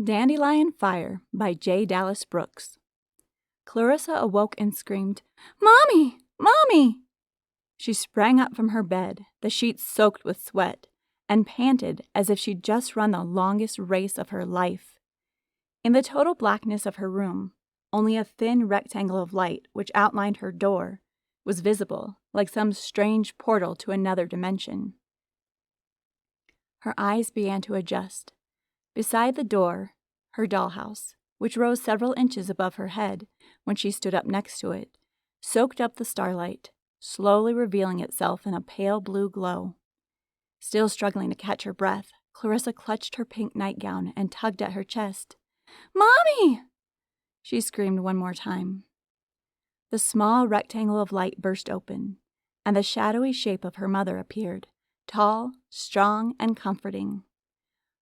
Dandelion Fire by J. Dallas Brooks. Clarissa awoke and screamed, "Mommy! Mommy!" She sprang up from her bed, the sheets soaked with sweat, and panted as if she'd just run the longest race of her life. In the total blackness of her room, only a thin rectangle of light which outlined her door was visible, like some strange portal to another dimension. Her eyes began to adjust. Beside the door, her dollhouse, which rose several inches above her head when she stood up next to it, soaked up the starlight, slowly revealing itself in a pale blue glow. Still struggling to catch her breath, Clarissa clutched her pink nightgown and tugged at her chest. "Mommy!" she screamed one more time. The small rectangle of light burst open, and the shadowy shape of her mother appeared, tall, strong, and comforting.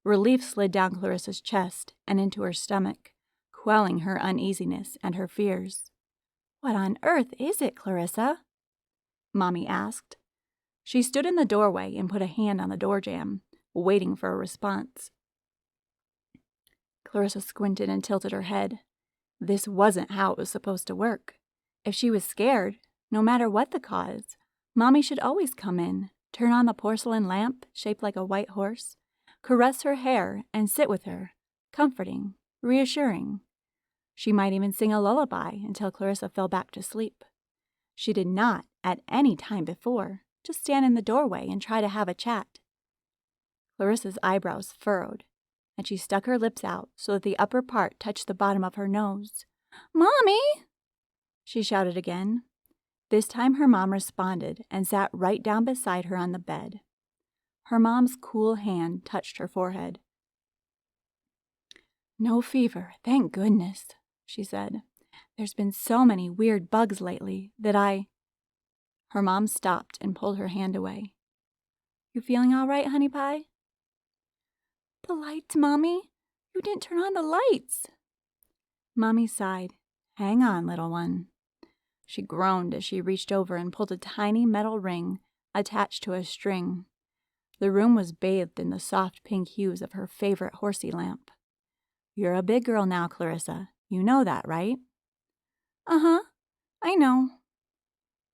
Relief slid down Clarissa's chest and into her stomach, quelling her uneasiness and her fears. "What on earth is it, Clarissa?" Mommy asked. She stood in the doorway and put a hand on the door jamb, waiting for a response. Clarissa squinted and tilted her head. This wasn't how it was supposed to work. If she was scared, no matter what the cause, Mommy should always come in, turn on the porcelain lamp shaped like a white horse, caress her hair, and sit with her, comforting, reassuring. She might even sing a lullaby until Clarissa fell back to sleep. She did not, at any time before, just stand in the doorway and try to have a chat. Clarissa's eyebrows furrowed, and she stuck her lips out so that the upper part touched the bottom of her nose. "Mommy!" she shouted again. This time her mom responded and sat right down beside her on the bed. Her mom's cool hand touched her forehead. "No fever, thank goodness," she said. "There's been so many weird bugs lately that Her mom stopped and pulled her hand away. "You feeling all right, honey pie?" "The lights, Mommy. You didn't turn on the lights." Mommy sighed. "Hang on, little one." She groaned as she reached over and pulled a tiny metal ring attached to a string. The room was bathed in the soft pink hues of her favorite horsey lamp. "You're a big girl now, Clarissa. You know that, right?" "Uh-huh, I know."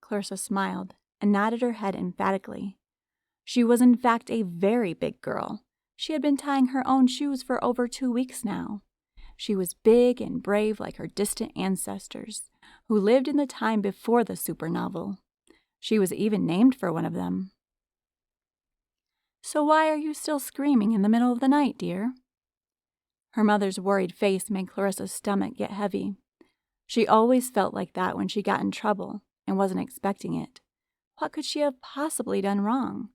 Clarissa smiled and nodded her head emphatically. She was in fact a very big girl. She had been tying her own shoes for over 2 weeks now. She was big and brave like her distant ancestors, who lived in the time before the supernovel. She was even named for one of them. "So why are you still screaming in the middle of the night, dear?" Her mother's worried face made Clarissa's stomach get heavy. She always felt like that when she got in trouble and wasn't expecting it. What could she have possibly done wrong?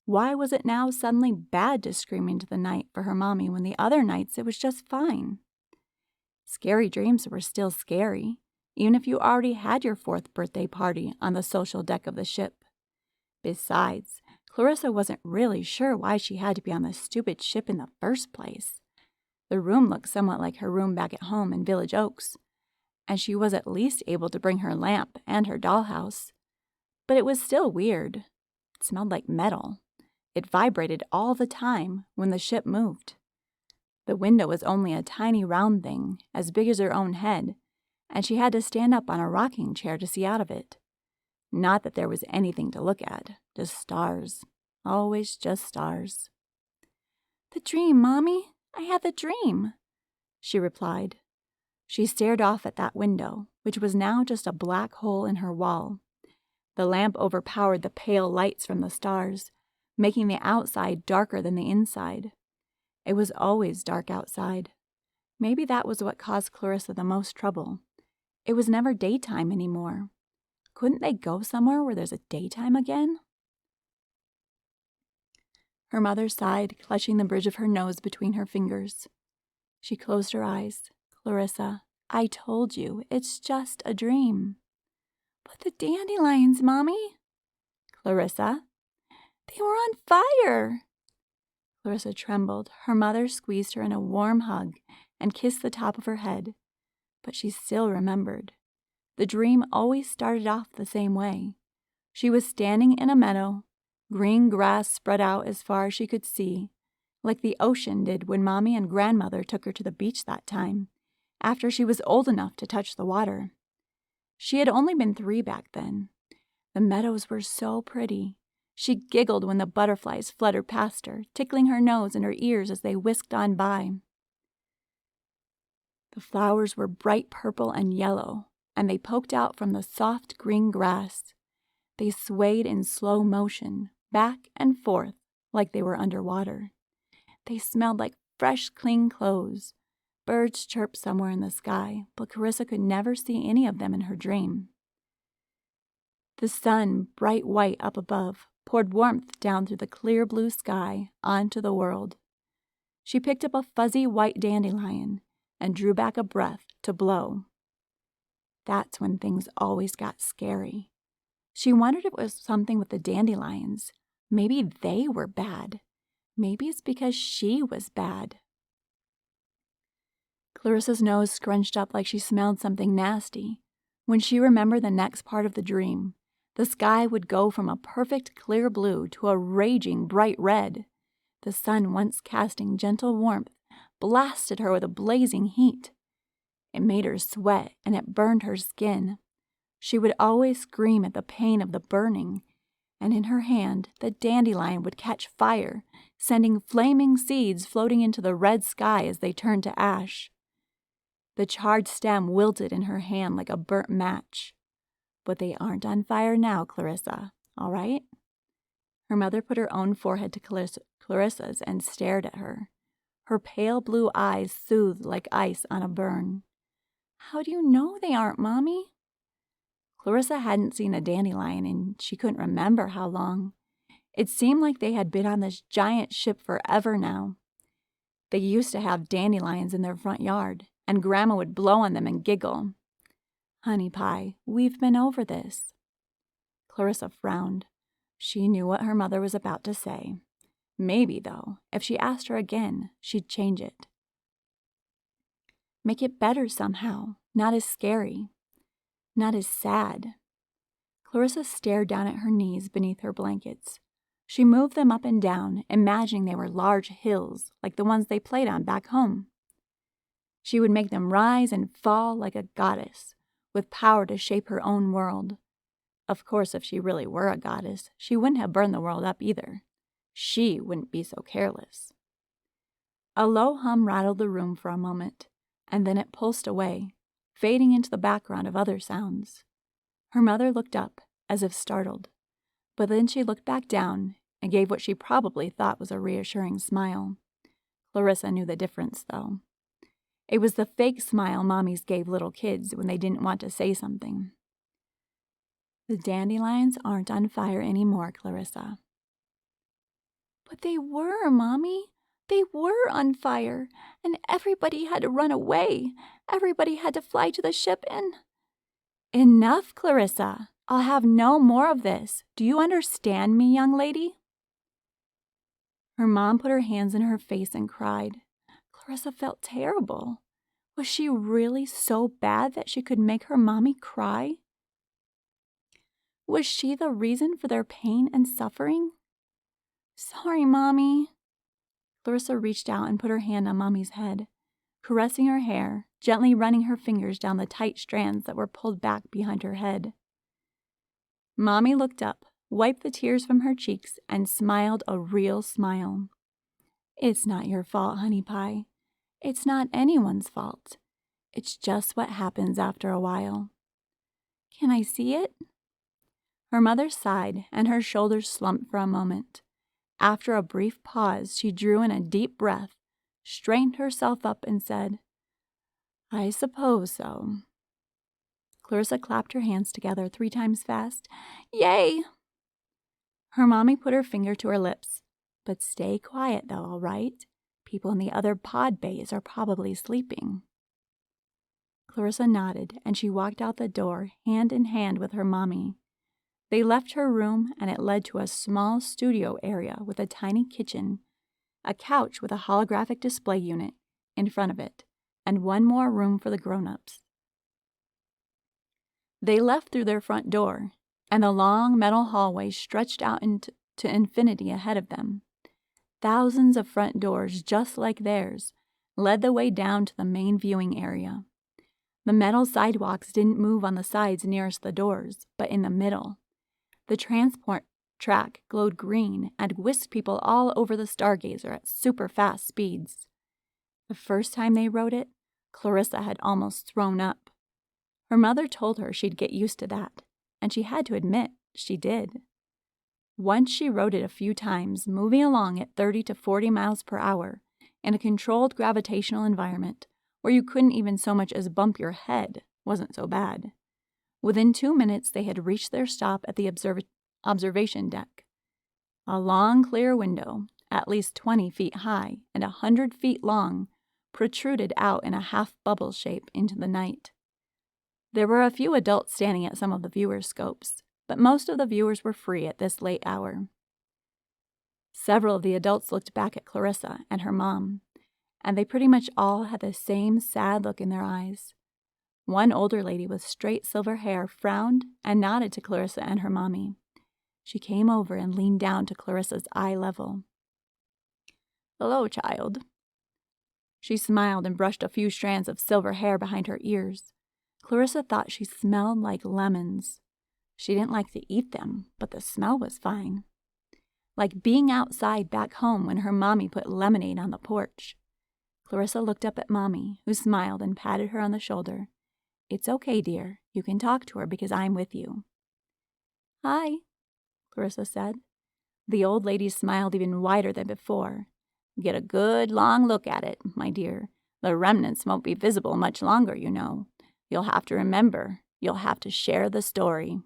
Why was it now suddenly bad to scream into the night for her mommy when the other nights it was just fine? Scary dreams were still scary, even if you already had your 4th birthday party on the social deck of the ship. Besides, Clarissa wasn't really sure why she had to be on the stupid ship in the first place. The room looked somewhat like her room back at home in Village Oaks, and she was at least able to bring her lamp and her dollhouse. But it was still weird. It smelled like metal. It vibrated all the time when the ship moved. The window was only a tiny round thing, as big as her own head, and she had to stand up on a rocking chair to see out of it. Not that there was anything to look at, just stars. Always just stars. "The dream, Mommy. I had the dream," she replied. She stared off at that window, which was now just a black hole in her wall. The lamp overpowered the pale lights from the stars, making the outside darker than the inside. It was always dark outside. Maybe that was what caused Clarissa the most trouble. It was never daytime anymore. Couldn't they go somewhere where there's a daytime again? Her mother sighed, clutching the bridge of her nose between her fingers. She closed her eyes. "Clarissa, I told you, it's just a dream." "But the dandelions, Mommy." "Clarissa." "They were on fire." Clarissa trembled. Her mother squeezed her in a warm hug and kissed the top of her head. But she still remembered. The dream always started off the same way. She was standing in a meadow, green grass spread out as far as she could see, like the ocean did when Mommy and Grandmother took her to the beach that time, after she was old enough to touch the water. She had only been 3 back then. The meadows were so pretty. She giggled when the butterflies fluttered past her, tickling her nose and her ears as they whisked on by. The flowers were bright purple and yellow, and they poked out from the soft green grass. They swayed in slow motion, back and forth, like they were underwater. They smelled like fresh, clean clothes. Birds chirped somewhere in the sky, but Clarissa could never see any of them in her dream. The sun, bright white up above, poured warmth down through the clear blue sky onto the world. She picked up a fuzzy white dandelion and drew back a breath to blow. That's when things always got scary. She wondered if it was something with the dandelions. Maybe they were bad. Maybe it's because she was bad. Clarissa's nose scrunched up like she smelled something nasty. When she remembered the next part of the dream, the sky would go from a perfect clear blue to a raging bright red. The sun, once casting gentle warmth, blasted her with a blazing heat. It made her sweat and it burned her skin. She would always scream at the pain of the burning, and in her hand the dandelion would catch fire, sending flaming seeds floating into the red sky as they turned to ash. The charred stem wilted in her hand like a burnt match. But they aren't on fire now, Clarissa, all right? Her mother put her own forehead to Clarissa's and stared at her. Her pale blue eyes soothed like ice on a burn. How do you know they aren't, Mommy? Clarissa hadn't seen a dandelion and she couldn't remember how long. It seemed like they had been on this giant ship forever now. They used to have dandelions in their front yard, and Grandma would blow on them and giggle. Honey Pie, we've been over this. Clarissa frowned. She knew what her mother was about to say. Maybe, though, if she asked her again, she'd change it. Make it better somehow, not as scary, not as sad. Clarissa stared down at her knees beneath her blankets. She moved them up and down, imagining they were large hills, like the ones they played on back home. She would make them rise and fall like a goddess, with power to shape her own world. Of course, if she really were a goddess, she wouldn't have burned the world up either. She wouldn't be so careless. A low hum rattled the room for a moment, and then it pulsed away, fading into the background of other sounds. Her mother looked up, as if startled, but then she looked back down and gave what she probably thought was a reassuring smile. Clarissa knew the difference, though. It was the fake smile mommies gave little kids when they didn't want to say something. The dandelions aren't on fire anymore, Clarissa. But they were, Mommy. They were on fire, and everybody had to run away. Everybody had to fly to the ship and... Enough, Clarissa. I'll have no more of this. Do you understand me, young lady? Her mom put her hands in her face and cried. Clarissa felt terrible. Was she really so bad that she could make her mommy cry? Was she the reason for their pain and suffering? Sorry, Mommy. Clarissa reached out and put her hand on Mommy's head, caressing her hair, gently running her fingers down the tight strands that were pulled back behind her head. Mommy looked up, wiped the tears from her cheeks, and smiled a real smile. It's not your fault, Honey Pie. It's not anyone's fault. It's just what happens after a while. Can I see it? Her mother sighed, and her shoulders slumped for a moment. After a brief pause, she drew in a deep breath, straightened herself up, and said, I suppose so. Clarissa clapped her hands together 3 times fast. Yay! Her mommy put her finger to her lips. But stay quiet, though, all right? People in the other pod bays are probably sleeping. Clarissa nodded, and she walked out the door, hand in hand with her mommy. They left her room, and it led to a small studio area with a tiny kitchen, a couch with a holographic display unit in front of it, and one more room for the grown-ups. They left through their front door, and the long metal hallway stretched out into infinity ahead of them. Thousands of front doors just like theirs led the way down to the main viewing area. The metal sidewalks didn't move on the sides nearest the doors, but in the middle. The transport track glowed green and whisked people all over the Stargazer at super fast speeds. The first time they rode it, Clarissa had almost thrown up. Her mother told her she'd get used to that, and she had to admit she did. Once she rode it a few times, moving along at 30 to 40 miles per hour in a controlled gravitational environment where you couldn't even so much as bump your head wasn't so bad. Within 2 minutes, they had reached their stop at the observation deck. A long, clear window, at least 20 feet high and 100 feet long, protruded out in a half-bubble shape into the night. There were a few adults standing at some of the viewers' scopes, but most of the viewers were free at this late hour. Several of the adults looked back at Clarissa and her mom, and they pretty much all had the same sad look in their eyes. One older lady with straight silver hair frowned and nodded to Clarissa and her mommy. She came over and leaned down to Clarissa's eye level. "Hello, child." She smiled and brushed a few strands of silver hair behind her ears. Clarissa thought she smelled like lemons. She didn't like to eat them, but the smell was fine. Like being outside back home when her mommy put lemonade on the porch. Clarissa looked up at Mommy, who smiled and patted her on the shoulder. "It's okay, dear. You can talk to her because I'm with you." "Hi," Clarissa said. The old lady smiled even wider than before. "Get a good long look at it, my dear. The remnants won't be visible much longer, you know. You'll have to remember. You'll have to share the story."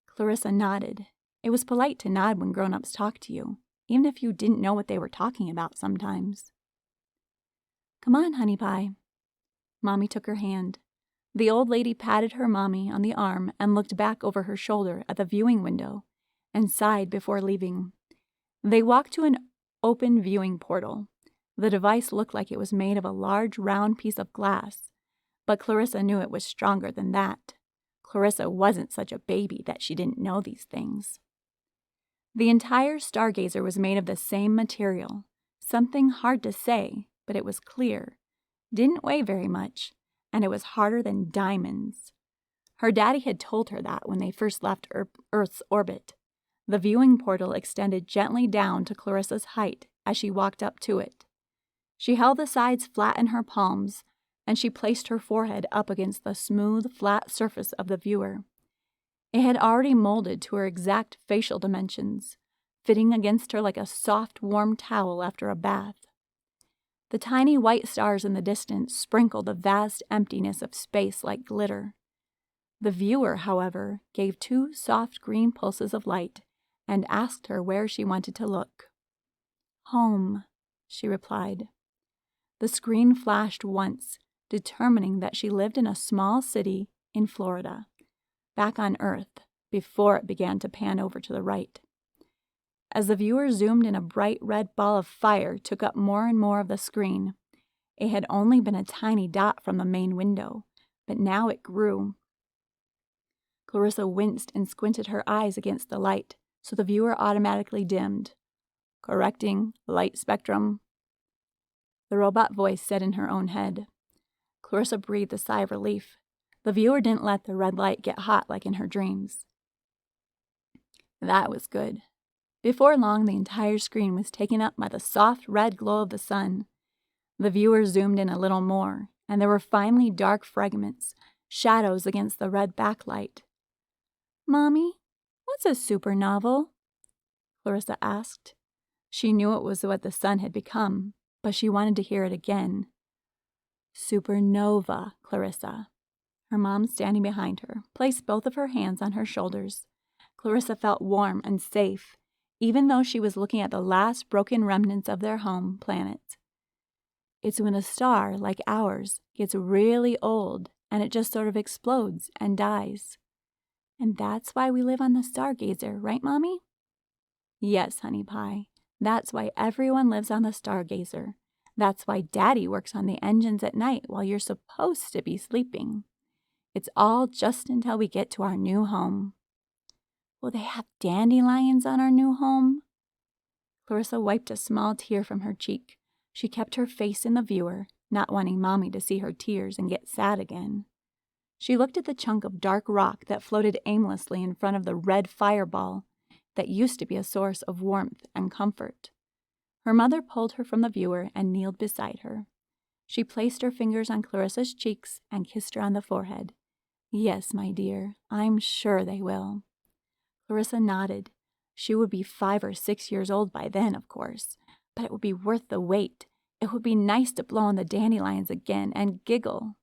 Clarissa nodded. It was polite to nod when grown-ups talked to you, even if you didn't know what they were talking about sometimes. "Come on, honey pie." Mommy took her hand. The old lady patted her mommy on the arm and looked back over her shoulder at the viewing window and sighed before leaving. They walked to an open viewing portal. The device looked like it was made of a large round piece of glass, but Clarissa knew it was stronger than that. Clarissa wasn't such a baby that she didn't know these things. The entire Stargazer was made of the same material, something hard to say, but it was clear, didn't weigh very much, and it was harder than diamonds. Her daddy had told her that when they first left Earth's orbit. The viewing portal extended gently down to Clarissa's height as she walked up to it. She held the sides flat in her palms, and she placed her forehead up against the smooth, flat surface of the viewer. It had already molded to her exact facial dimensions, fitting against her like a soft, warm towel after a bath. The tiny white stars in the distance sprinkled the vast emptiness of space like glitter. The viewer, however, gave 2 soft green pulses of light and asked her where she wanted to look. "Home," she replied. The screen flashed once, determining that she lived in a small city in Florida, back on Earth, before it began to pan over to the right. As the viewer zoomed in, a bright red ball of fire took up more and more of the screen. It had only been a tiny dot from the main window, but now it grew. Clarissa winced and squinted her eyes against the light, so the viewer automatically dimmed. "Correcting light spectrum," the robot voice said in her own head. Clarissa breathed a sigh of relief. The viewer didn't let the red light get hot like in her dreams. That was good. Before long, the entire screen was taken up by the soft red glow of the sun. The viewer zoomed in a little more, and there were finally dark fragments, shadows against the red backlight. "Mommy, what's a supernovel?" Clarissa asked. She knew it was what the sun had become, but she wanted to hear it again. "Supernova, Clarissa." Her mom, standing behind her, placed both of her hands on her shoulders. Clarissa felt warm and safe, even though she was looking at the last broken remnants of their home planet. It's when a star, like ours, gets really old and it just sort of explodes and dies. And that's why we live on the Stargazer, right, Mommy? Yes, honey pie. That's why everyone lives on the Stargazer. That's why Daddy works on the engines at night while you're supposed to be sleeping. It's all just until we get to our new home. Will they have dandelions on our new home? Clarissa wiped a small tear from her cheek. She kept her face in the viewer, not wanting Mommy to see her tears and get sad again. She looked at the chunk of dark rock that floated aimlessly in front of the red fireball that used to be a source of warmth and comfort. Her mother pulled her from the viewer and kneeled beside her. She placed her fingers on Clarissa's cheeks and kissed her on the forehead. "Yes, my dear, I'm sure they will." Clarissa nodded. She would be 5 or 6 years old by then, of course, but it would be worth the wait. It would be nice to blow on the dandelions again and giggle.